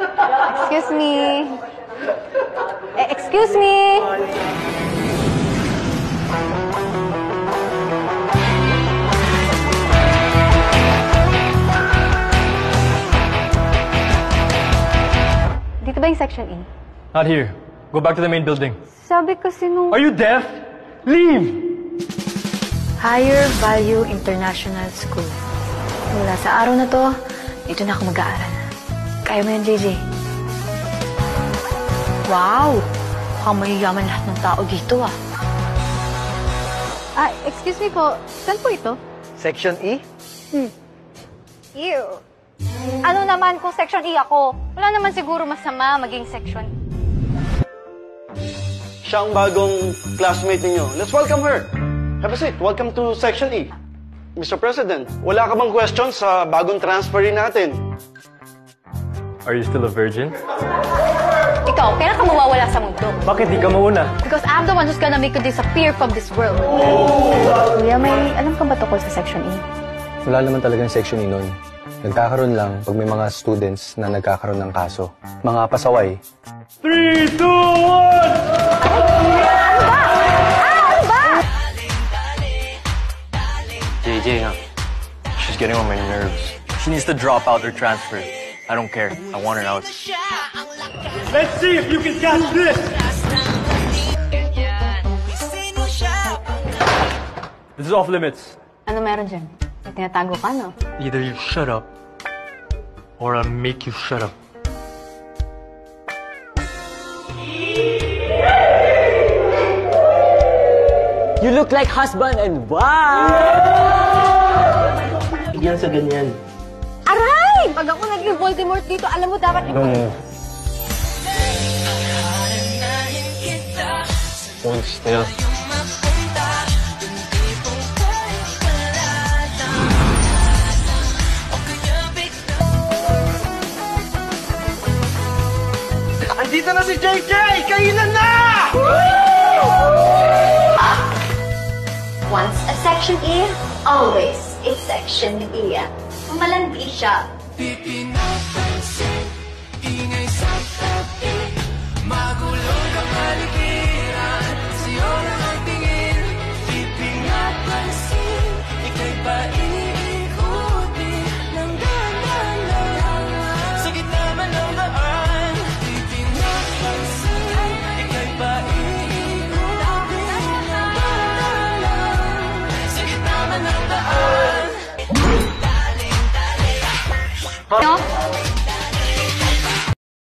Excuse me. Excuse me. Dito ba yung Section E? Not here. Go back to the main building. Sabi kasi nung... Are you deaf? Leave! Higher Value International School. Mula sa araw na to, dito na ako mag-aaral. Kaya mo yan, JJ. Wow! Mukhang mayayaman lahat ng tao dito, ah. Excuse me po. Saan po ito? Section E? Ew. Ano naman kung Section E ako? Wala naman siguro masama maging Section E. Siya ang bagong classmate ninyo. Let's welcome her. Have a seat. Welcome to Section E. Mr. President, wala ka bang question sa bagong transferee natin? Are you still a virgin? Ikaw, kailan ka mawawala sa mundo? Bakit di ka mauna? Because I'm the one who's gonna make you disappear from this world. Kuya, may alam ka ba tungkol sa Section E? Wala naman talagang Section E nun. Nagkakaroon lang pag may mga students na nagkakaroon ng kaso. Mga pasaway. 3, 2, 1! JJ, huh? She's getting on my nerves. She needs to drop out or transfer. I don't care. I want her out. Let's see if you can catch this! This is off limits. Ano meron dyan? May tinatago ka, no? Either you shut up, or I'll make you shut up. You look like husband and wife! Yan sa ganyan. Aray! Pag ako naging Voldemort dito, alam mo dapat... Hold still. Andito na si JJ! Kailan na! Once a Section E, always a Section E. Malandi siya.